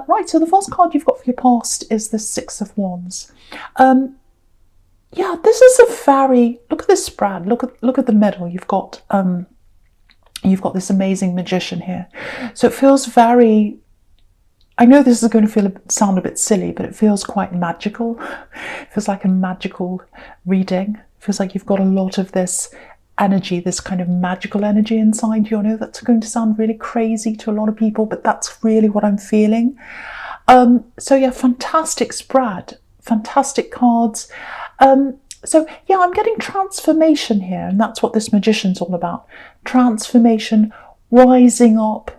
Right, so the first card you've got for your past is the Six of Wands. Yeah, this is a very, look at this spread, look at the middle. You've got this amazing magician here. So it feels very, I know this is going to sound a bit silly, but it feels quite magical. It feels like a magical reading. It feels like you've got a lot of this energy, this kind of magical energy inside you. I know that's going to sound really crazy to a lot of people, but that's really what I'm feeling. So yeah, fantastic spread, fantastic cards. So yeah, I'm getting transformation here, and that's what this magician's all about. Transformation, rising up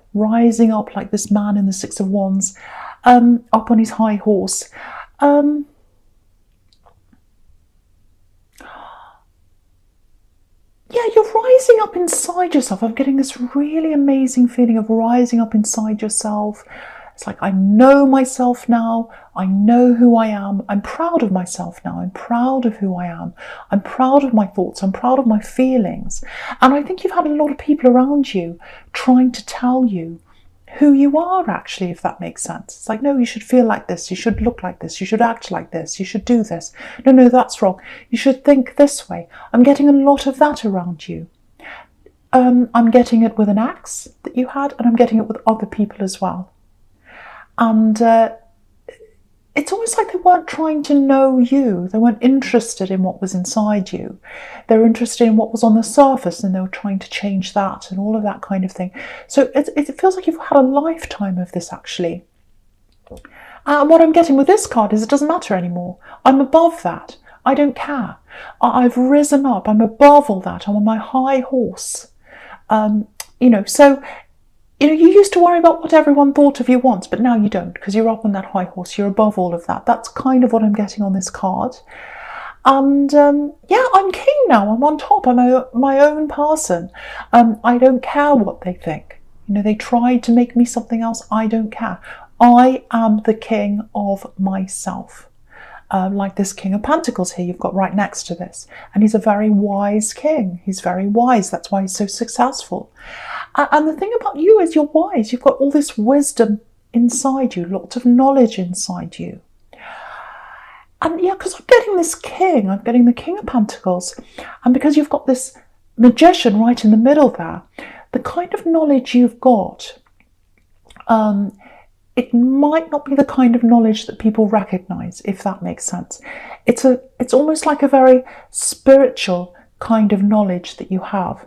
like this man in the Six of Wands, up on his high horse. Yeah, you're rising up inside yourself. I'm getting this really amazing feeling of rising up inside yourself. It's like, I know myself now. I know who I am. I'm proud of myself now. I'm proud of who I am. I'm proud of my thoughts. I'm proud of my feelings. And I think you've had a lot of people around you trying to tell you who you are, actually, if that makes sense. It's like, no, you should feel like this. You should look like this. You should act like this. You should do this. No, that's wrong. You should think this way. I'm getting a lot of that around you. I'm getting it with an ex that you had, and I'm getting it with other people as well. And it's almost like they weren't trying to know you. They weren't interested in what was inside you. They were interested in what was on the surface, and they were trying to change that and all of that kind of thing. So it feels like you've had a lifetime of this, actually. And what I'm getting with this card is it doesn't matter anymore. I'm above that. I don't care. I've risen up. I'm above all that. I'm on my high horse. You used to worry about what everyone thought of you once, but now you don't, because you're up on that high horse. You're above all of that. That's kind of what I'm getting on this card. And yeah, I'm king now. I'm on top. I'm my own person. I don't care what they think. They tried to make me something else. I don't care. I am the king of myself. Like this King of Pentacles here you've got right next to this. And he's a very wise king. He's very wise. That's why he's so successful. And the thing about you is you're wise. You've got all this wisdom inside you, lots of knowledge inside you. And yeah, because I'm getting this king, I'm getting the King of Pentacles. And because you've got this magician right in the middle there, the kind of knowledge you've got, it might not be the kind of knowledge that people recognize, if that makes sense. It's almost like a very spiritual kind of knowledge that you have.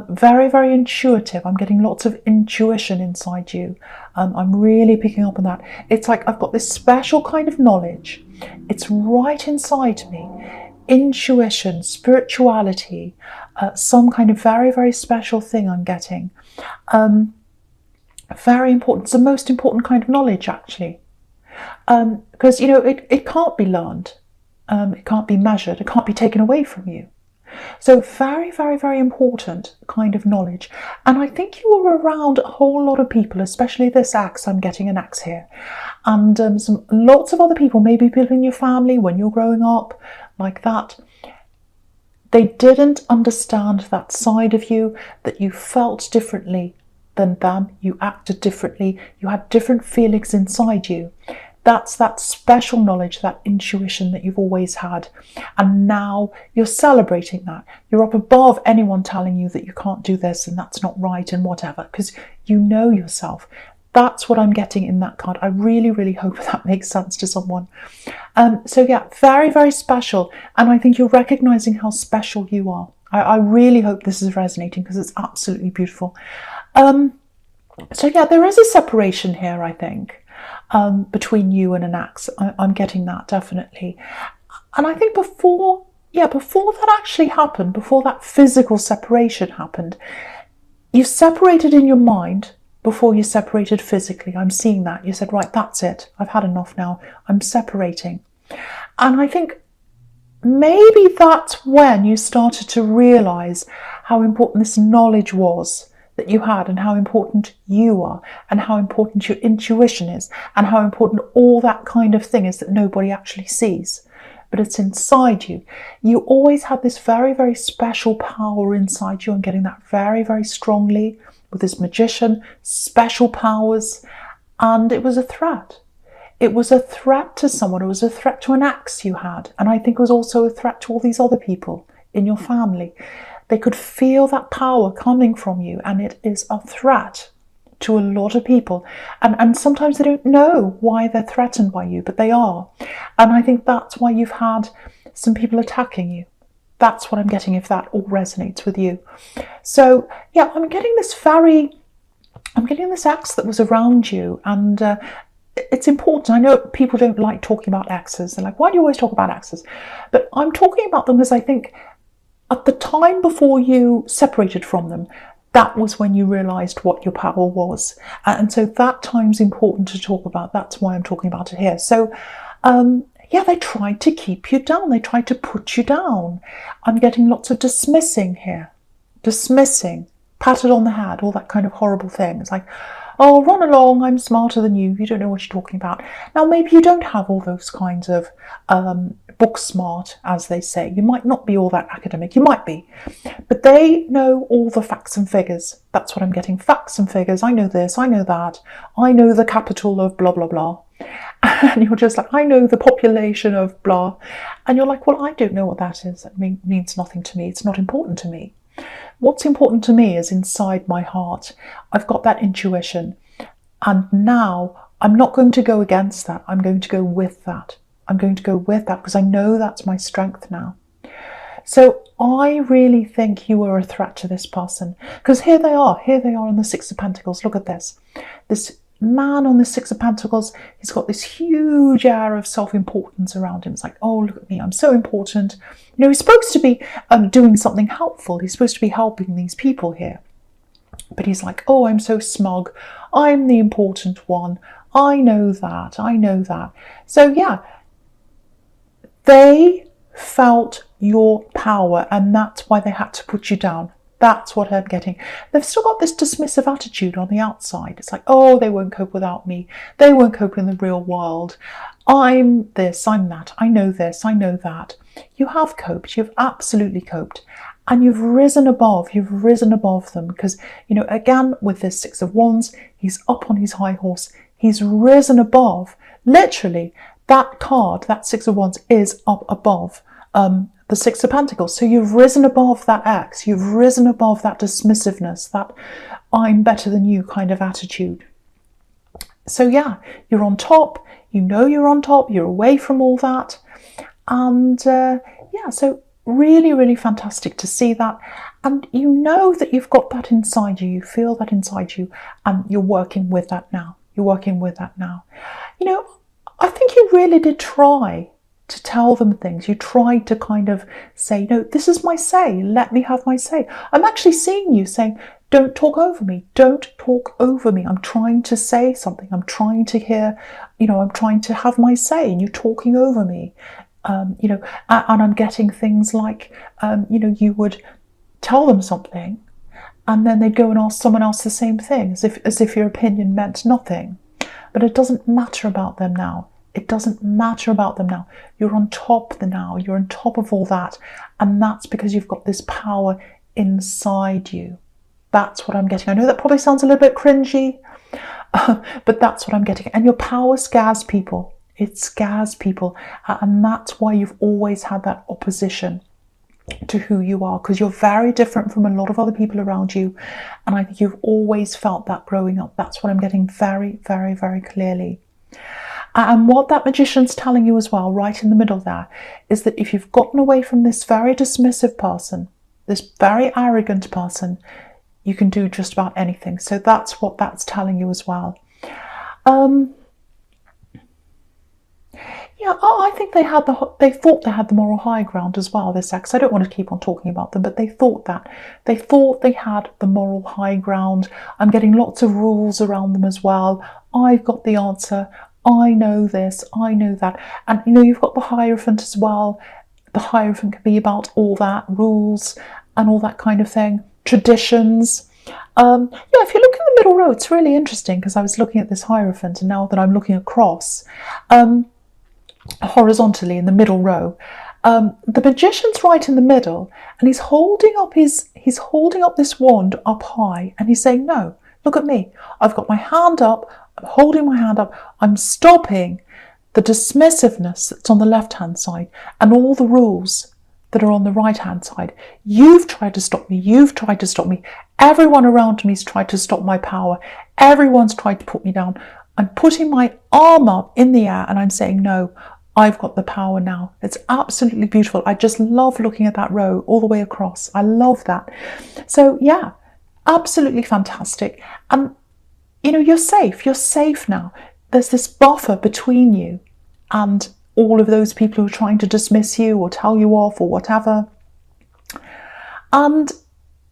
Very, very intuitive. I'm getting lots of intuition inside you. I'm really picking up on that. It's like I've got this special kind of knowledge. It's right inside me. Intuition, spirituality, some kind of very, very special thing I'm getting. Very important. It's the most important kind of knowledge, actually. Because, it can't be learned. It can't be measured. It can't be taken away from you. So very, very, very important kind of knowledge. And I think you were around a whole lot of people, especially this ex. I'm getting an ex here. And lots of other people, maybe people in your family when you're growing up, like that. They didn't understand that side of you, that you felt differently than them. You acted differently. You had different feelings inside you. That's that special knowledge, that intuition that you've always had. And now you're celebrating that. You're up above anyone telling you that you can't do this and that's not right and whatever, because you know yourself. That's what I'm getting in that card. I really, really hope that makes sense to someone. So yeah, very, very special. And I think you're recognizing how special you are. I really hope this is resonating, because it's absolutely beautiful. So yeah, there is a separation here, I think. Between you and an ex. I'm getting that, definitely. And I think before that actually happened, before that physical separation happened, you separated in your mind before you separated physically. I'm seeing that. You said, right, that's it. I've had enough now. I'm separating. And I think maybe that's when you started to realise how important this knowledge was that you had, and how important you are, and how important your intuition is, and how important all that kind of thing is that nobody actually sees, but it's inside you. You always had this very, very special power inside you. I'm getting that very, very strongly with this magician, special powers. and it was a threat. It was a threat to someone. It was a threat to an ex you had. And I think it was also a threat to all these other people in your family. They could feel that power coming from you, and it is a threat to a lot of people. And sometimes they don't know why they're threatened by you, but they are. And I think that's why you've had some people attacking you. That's what I'm getting, if that all resonates with you. So yeah, I'm getting this ex that was around you, and it's important. I know people don't like talking about exes. They're like, why do you always talk about exes? But I'm talking about them because I think at the time before you separated from them, that was when you realised what your power was. And so that time's important to talk about. That's why I'm talking about it here. So yeah, they tried to keep you down. They tried to put you down. I'm getting lots of dismissing here. Dismissing, patted on the head, all that kind of horrible thing. It's like, oh, run along, I'm smarter than you. You don't know what you're talking about. Now, maybe you don't have all those kinds of book smart, as they say. You might not be all that academic. You might be. But they know all the facts and figures. That's what I'm getting. Facts and figures. I know this. I know that. I know the capital of blah, blah, blah. And you're just like, I know the population of blah. And you're like, well, I don't know what that is. It means nothing to me. It's not important to me. What's important to me is inside my heart. I've got that intuition. And now I'm not going to go against that. I'm going to go with that. I'm going to go with that because I know that's my strength now. So I really think you are a threat to this person, because here they are on the Six of Pentacles. Look at this. This man on the Six of Pentacles, he's got this huge air of self-importance around him. It's like, oh, look at me, I'm so important. You know, he's supposed to be doing something helpful. He's supposed to be helping these people here. But he's like, oh, I'm so smug. I'm the important one. I know that. I know that. So yeah, they felt your power, and that's why they had to put you down. That's what I'm getting. They've still got this dismissive attitude on the outside. It's like, oh, they won't cope without me. They won't cope in the real world. I'm this, I'm that. I know this, I know that. You have coped. You've absolutely coped. And you've risen above them because, you know, again, with this Six of Wands, he's up on his high horse. He's risen above. Literally, that card, that Six of Wands, is up above the Six of Pentacles. So you've risen above that ex. You've risen above that dismissiveness, that I'm better than you kind of attitude. So yeah, you're on top. You know you're on top. You're away from all that. And yeah, so really, really fantastic to see that. And you know that you've got that inside you. You feel that inside you. And you're working with that now. You're working with that now. You know, I think you really did try to tell them things. You tried to kind of say, no, this is my say. Let me have my say. I'm actually seeing you saying, don't talk over me. Don't talk over me. I'm trying to say something. I'm trying to hear, you know, I'm trying to have my say and you're talking over me. You know, and I'm getting things like, you know, you would tell them something and then they'd go and ask someone else the same thing, as if your opinion meant nothing. But it doesn't matter about them now. It doesn't matter about them now. You're on top of the now. You're on top of all that. And that's because you've got this power inside you. That's what I'm getting. I know that probably sounds a little bit cringy, but that's what I'm getting. And your power scares people. It scares people. And that's why you've always had that opposition to who you are, because you're very different from a lot of other people around you. And I think you've always felt that growing up. That's what I'm getting very, very, very clearly. And what that Magician's telling you as well, right in the middle there, is that if you've gotten away from this very dismissive person, this very arrogant person, you can do just about anything. So that's what that's telling you as well. Yeah, I think they thought they had the moral high ground as well, this ex. I don't want to keep on talking about them, but they thought that. They thought they had the moral high ground. I'm getting lots of rules around them as well. I've got the answer. I know this, I know that. And you know, you've got the Hierophant as well. The Hierophant can be about all that, rules and all that kind of thing, traditions. Yeah, if you look in the middle row, it's really interesting because I was looking at this Hierophant and now that I'm looking across, horizontally in the middle row, the Magician's right in the middle and he's holding up this wand up high and he's saying, no, look at me. I've got my hand up. I'm holding my hand up. I'm stopping the dismissiveness that's on the left-hand side and all the rules that are on the right-hand side. You've tried to stop me. You've tried to stop me. Everyone around me's tried to stop my power. Everyone's tried to put me down. I'm putting my arm up in the air and I'm saying, no, I've got the power now. It's absolutely beautiful. I just love looking at that row all the way across. I love that. So yeah, absolutely fantastic. And you know, you're safe. You're safe now. There's this buffer between you and all of those people who are trying to dismiss you or tell you off or whatever. And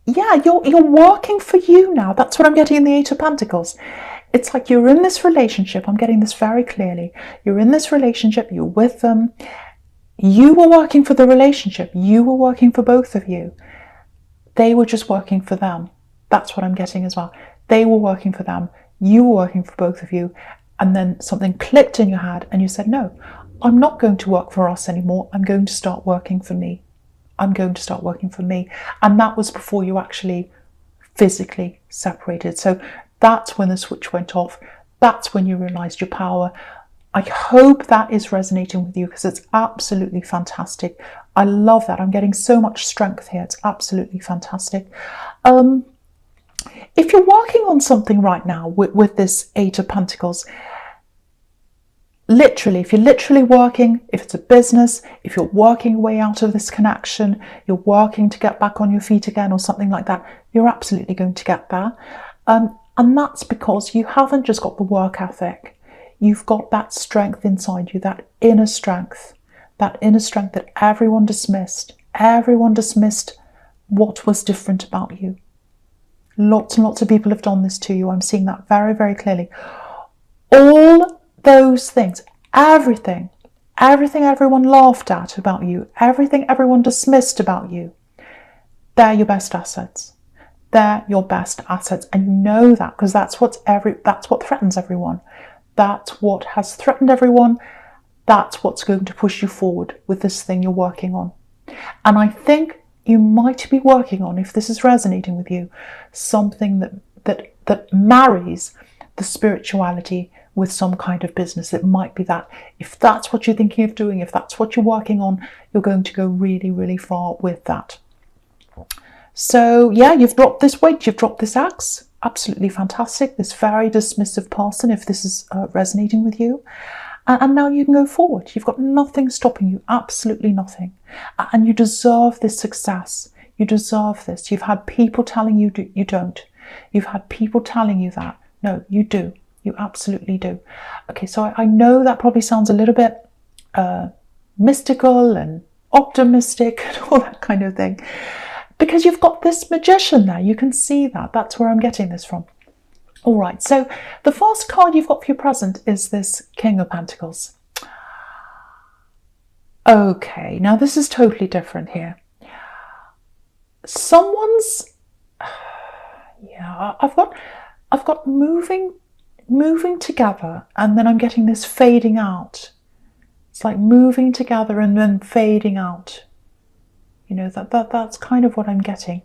yeah, you're working for you now. That's what I'm getting in the Eight of Pentacles. It's like you're in this relationship. I'm getting this very clearly. You're in this relationship. You're with them. You were working for the relationship. You were working for both of you. They were just working for them. That's what I'm getting as well. They were working for them. You were working for both of you. And then something clicked in your head and you said, no, I'm not going to work for us anymore. I'm going to start working for me. I'm going to start working for me. And that was before you actually physically separated. So that's when the switch went off. That's when you realized your power. I hope that is resonating with you because it's absolutely fantastic. I love that. I'm getting so much strength here. It's absolutely fantastic. If you're working on something right now with this Eight of Pentacles, literally, if you're literally working, if it's a business, if you're working your way out of this connection, you're working to get back on your feet again or something like that, you're absolutely going to get there. And that's because you haven't just got the work ethic. You've got that strength inside you, that inner strength that everyone dismissed. Everyone dismissed what was different about you. Lots and lots of people have done this to you. I'm seeing that very, very clearly. All those things, everything everyone laughed at about you, everything everyone dismissed about you, they're your best assets. They're your best assets. And you know that because that's what threatens everyone. That's what has threatened everyone. That's what's going to push you forward with this thing you're working on. And I think you might be working on, if this is resonating with you, something that marries the spirituality with some kind of business. It might be that. If that's what you're thinking of doing, if that's what you're working on, you're going to go really, really far with that. So yeah, you've dropped this weight, you've dropped this axe. Absolutely fantastic. This very dismissive person, if this is resonating with you. And now you can go forward. You've got nothing stopping you, absolutely nothing. And you deserve this success. You deserve this. You've had people telling you you don't. You've had people telling you that. No, you do. You absolutely do. Okay, so I know that probably sounds a little bit mystical and optimistic and all that kind of thing. Because you've got this magician there. You can see that. That's where I'm getting this from. All right, so the first card you've got for your present is this King of Pentacles. Okay, now this is totally different here. Someone's, yeah, I've got moving together, and then I'm getting this fading out. It's like moving together and then fading out. You know, that's kind of what I'm getting.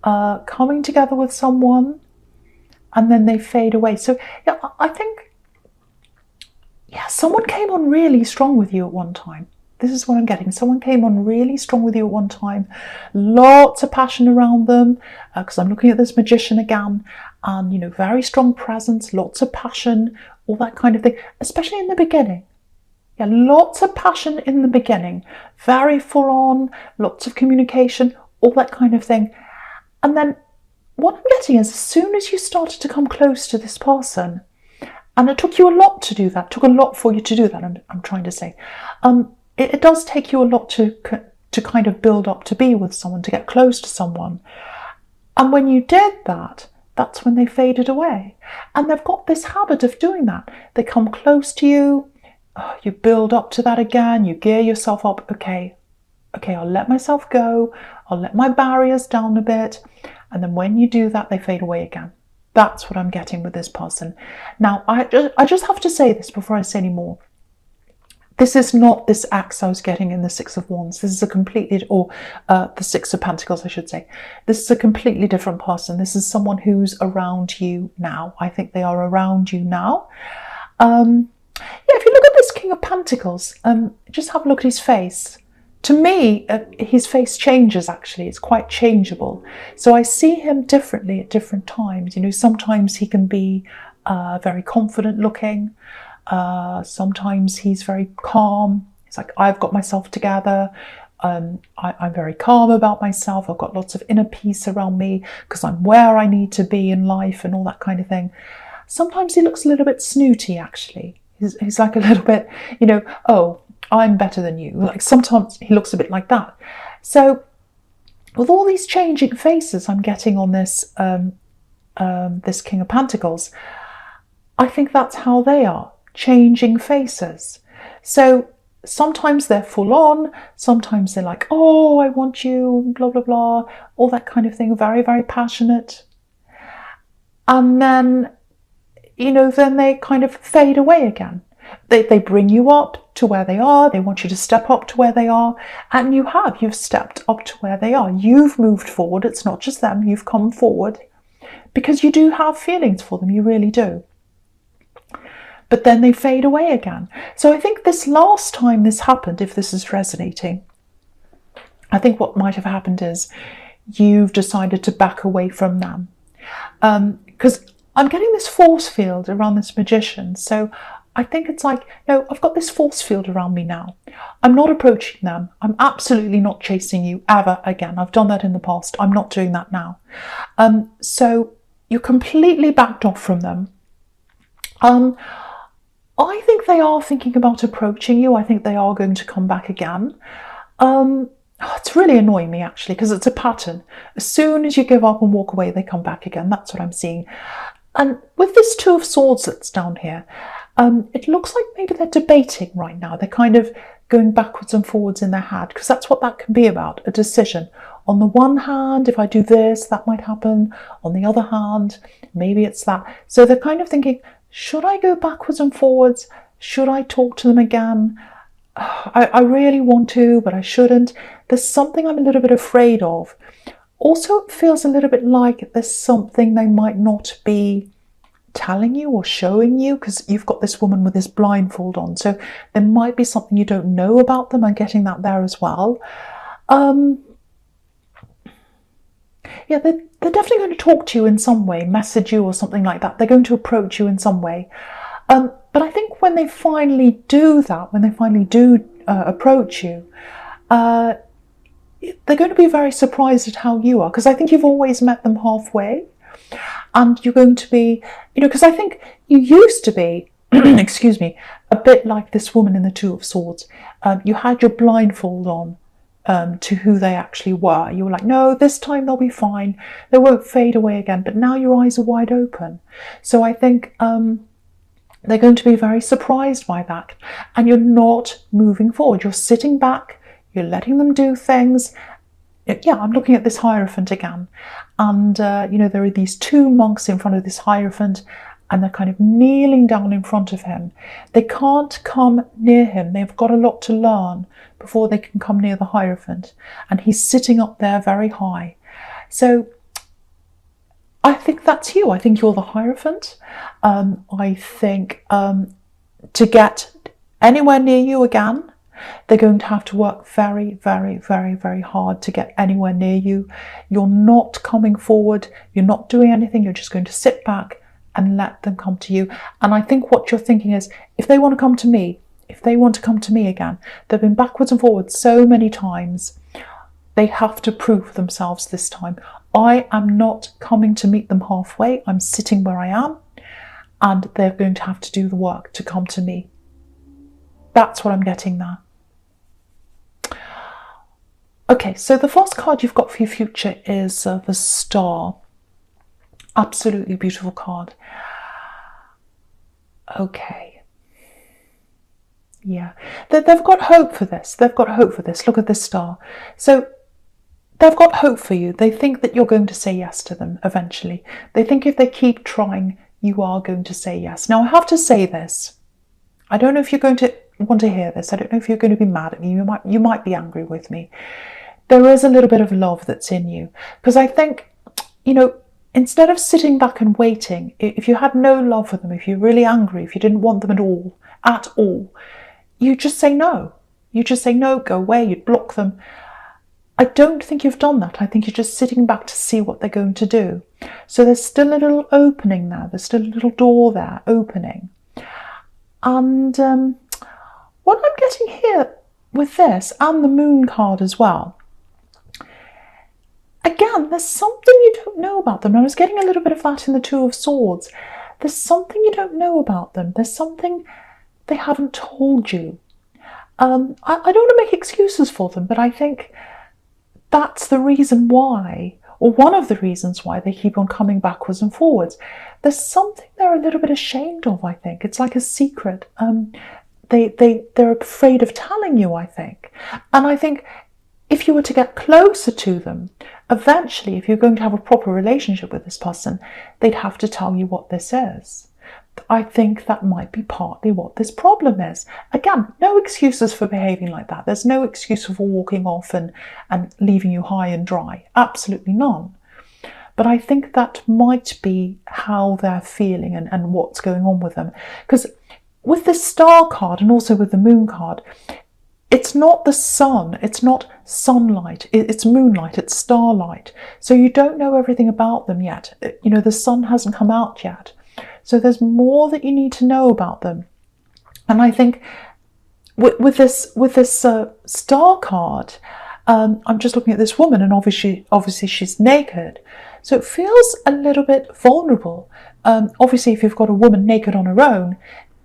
Coming together with someone, and then they fade away. So yeah, I think, yeah, someone came on really strong with you at one time. This is what I'm getting. Someone came on really strong with you at one time. Lots of passion around them, because I'm looking at this magician again, and, you know, very strong presence, lots of passion, all that kind of thing, especially in the beginning. Yeah, lots of passion in the beginning, very full on, lots of communication, all that kind of thing. And then what I'm getting is, as soon as you started to come close to this person, and it took you a lot to do that, took a lot for you to do that, I'm trying to say, it does take you a lot to kind of build up to be with someone, to get close to someone. And when you did that, that's when they faded away. And they've got this habit of doing that. They come close to you, you build up to that again, you gear yourself up. Okay, I'll let myself go, I'll let my barriers down a bit. And then when you do that, they fade away again. That's what I'm getting with this person. Now, I just have to say this before I say any more. This is not this axe I was getting in the Six of Wands. This is a completely, or the Six of Pentacles, I should say. This is a completely different person. This is someone who's around you now. I think they are around you now. Yeah, if you look at this King of Pentacles, just have a look at his face. To me, his face changes, actually. It's quite changeable. So I see him differently at different times. You know, sometimes he can be very confident looking. Sometimes he's very calm. It's like, I've got myself together. I'm very calm about myself. I've got lots of inner peace around me because I'm where I need to be in life and all that kind of thing. Sometimes he looks a little bit snooty, actually. He's like a little bit, you know, oh, I'm better than you. Like sometimes he looks a bit like that. So with all these changing faces I'm getting on this, this King of Pentacles, I think that's how they are. Changing faces. So sometimes they're full on, sometimes they're like, oh, I want you, blah, blah, blah, all that kind of thing, very, very passionate. And then, you know, then they kind of fade away again. They bring you up to where they are, they want you to step up to where they are, and you've stepped up to where they are. You've moved forward, it's not just them, you've come forward, because you do have feelings for them, you really do. But then they fade away again. So I think this last time this happened, if this is resonating, I think what might have happened is you've decided to back away from them. Because I'm getting this force field around this Magician. So I think it's like, no, I've got this force field around me now. I'm not approaching them. I'm absolutely not chasing you ever again. I've done that in the past. I'm not doing that now. So you're completely backed off from them. I think they are thinking about approaching you. I think they are going to come back again. It's really annoying me, actually, because it's a pattern. As soon as you give up and walk away, they come back again. That's what I'm seeing. And with this Two of Swords that's down here, it looks like maybe they're debating right now. They're kind of going backwards and forwards in their head, because that's what that can be about, a decision. On the one hand, if I do this, that might happen. On the other hand, maybe it's that. So they're kind of thinking, should I go backwards and forwards? Should I talk to them again? I really want to, but I shouldn't. There's something I'm a little bit afraid of. Also, it feels a little bit like there's something they might not be telling you or showing you, because you've got this woman with this blindfold on. So there might be something you don't know about them. I'm getting that there as well. Yeah, they're definitely going to talk to you in some way, message you or something like that. They're going to approach you in some way. But I think when they finally do that, when they finally do approach you, they're going to be very surprised at how you are, because I think you've always met them halfway. And you're going to be, you know, because I think you used to be, excuse me, a bit like this woman in the Two of Swords. You had your blindfold on. To who they actually were. You were like, no, this time they'll be fine. They won't fade away again. But now your eyes are wide open. So I think they're going to be very surprised by that. And you're not moving forward. You're sitting back. You're letting them do things. Yeah, I'm looking at this Hierophant again. And, you know, there are these two monks in front of this Hierophant, and they're kind of kneeling down in front of him. They can't come near him. They've got a lot to learn before they can come near the Hierophant. And he's sitting up there very high. So I think that's you. I think you're the Hierophant. I think to get anywhere near you again, they're going to have to work very, very, very, very hard to get anywhere near you. You're not coming forward. You're not doing anything. You're just going to sit back and let them come to you. And I think what you're thinking is, if they want to come to me, if they want to come to me again, they've been backwards and forwards so many times, they have to prove themselves this time. I am not coming to meet them halfway. I'm sitting where I am, and they're going to have to do the work to come to me. That's what I'm getting there. Okay, so the first card you've got for your future is the Star. Absolutely beautiful card. Okay. Yeah. They've got hope for this. They've got hope for this. Look at this Star. So they've got hope for you. They think that you're going to say yes to them eventually. They think if they keep trying, you are going to say yes. Now, I have to say this. I don't know if you're going to want to hear this. I don't know if you're going to be mad at me. You might be angry with me. There is a little bit of love that's in you. Because I think, instead of sitting back and waiting, if you had no love for them, if you're really angry, if you didn't want them at all, you just say no. You just say no, go away, you'd block them. I don't think you've done that. I think you're just sitting back to see what they're going to do. So there's still a little opening there. There's still a little door there opening. And what I'm getting here with this, and the Moon card as well, again, there's something you don't know about them. I was getting a little bit of that in the Two of Swords. There's something you don't know about them. There's something they haven't told you. I don't want to make excuses for them, but I think that's the reason why, or one of the reasons why, they keep on coming backwards and forwards. There's something they're a little bit ashamed of, I think. It's like a secret. They're afraid of telling you, I think. And I think if you were to get closer to them, eventually, if you're going to have a proper relationship with this person, they'd have to tell you what this is. I think that might be partly what this problem is. Again, no excuses for behaving like that. There's no excuse for walking off and leaving you high and dry. Absolutely none. But I think that might be how they're feeling and what's going on with them. Because with this Star card and also with the Moon card, it's not the sun, it's not sunlight, it's moonlight, it's starlight. So you don't know everything about them yet. The sun hasn't come out yet. So there's more that you need to know about them. And I think with this Star card, I'm just looking at this woman, and obviously she's naked. So it feels a little bit vulnerable. Obviously, if you've got a woman naked on her own,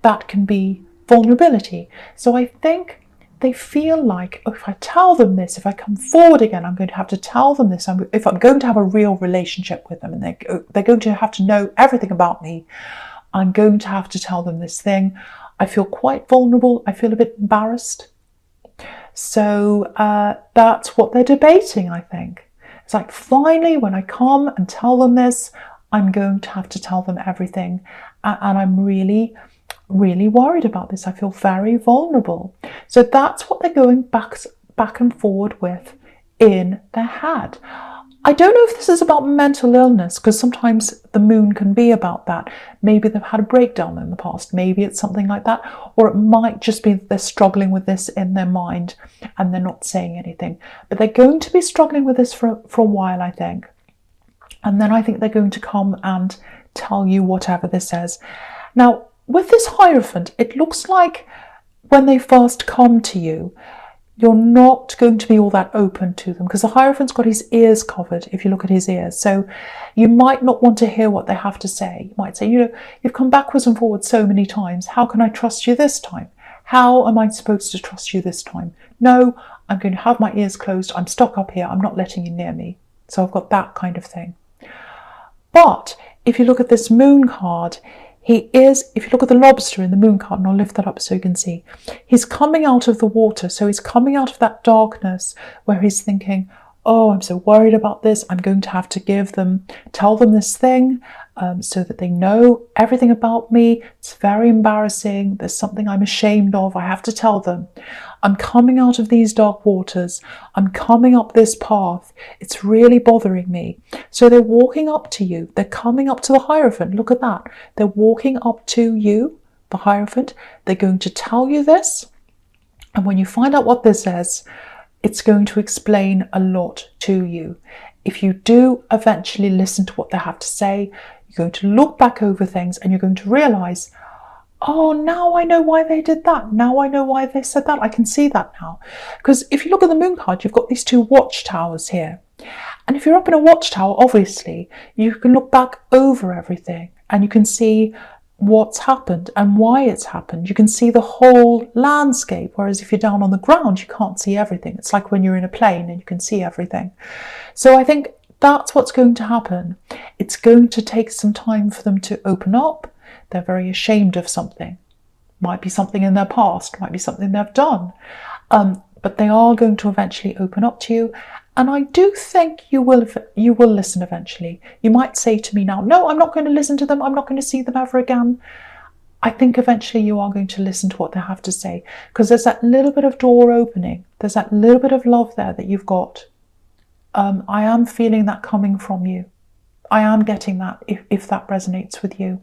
that can be vulnerability. So I think they feel like, if I tell them this, if I come forward again, I'm going to have to tell them this. If I'm going to have a real relationship with them, and they're going to have to know everything about me, I'm going to have to tell them this thing. I feel quite vulnerable. I feel a bit embarrassed. So that's what they're debating, I think. It's like, finally, when I come and tell them this, I'm going to have to tell them everything. And I'm really worried about this. I feel very vulnerable. So that's what they're going back and forward with in their head. I don't know if this is about mental illness, because sometimes the Moon can be about that. Maybe they've had a breakdown in the past. Maybe it's something like that. Or it might just be that they're struggling with this in their mind and they're not saying anything. But they're going to be struggling with this for a while, I think. And then I think they're going to come and tell you whatever this says. Now, with this Hierophant, it looks like when they first come to you, you're not going to be all that open to them, because the Hierophant's got his ears covered, if you look at his ears. So you might not want to hear what they have to say. You might say, you've come backwards and forwards so many times. How can I trust you this time? How am I supposed to trust you this time? No, I'm going to have my ears closed. I'm stuck up here. I'm not letting you near me. So I've got that kind of thing. But if you look at this Moon card, if you look at the lobster in the Moon card, and I'll lift that up so you can see, he's coming out of the water. So he's coming out of that darkness where he's thinking, oh, I'm so worried about this. I'm going to have to tell them this thing so that they know everything about me. It's very embarrassing. There's something I'm ashamed of. I have to tell them. I'm coming out of these dark waters. I'm coming up this path. It's really bothering me. So they're walking up to you. They're coming up to the Hierophant. Look at that. They're walking up to you, the Hierophant. They're going to tell you this. And when you find out what this is, it's going to explain a lot to you. If you do eventually listen to what they have to say, you're going to look back over things and you're going to realise, oh, now I know why they did that. Now I know why they said that. I can see that now. Because if you look at the Moon card, you've got these two watchtowers here. And if you're up in a watchtower, obviously, you can look back over everything and you can see what's happened and why it's happened. You can see the whole landscape, whereas if you're down on the ground, you can't see everything. It's like when you're in a plane and you can see everything. So I think that's what's going to happen. It's going to take some time for them to open up. They're very ashamed of something. Might be something in their past, might be something they've done. But they are going to eventually open up to you. And I do think you will listen eventually. You might say to me now, no, I'm not going to listen to them. I'm not going to see them ever again. I think eventually you are going to listen to what they have to say, because there's that little bit of door opening. There's that little bit of love there that you've got. I am feeling that coming from you. I am getting that if that resonates with you.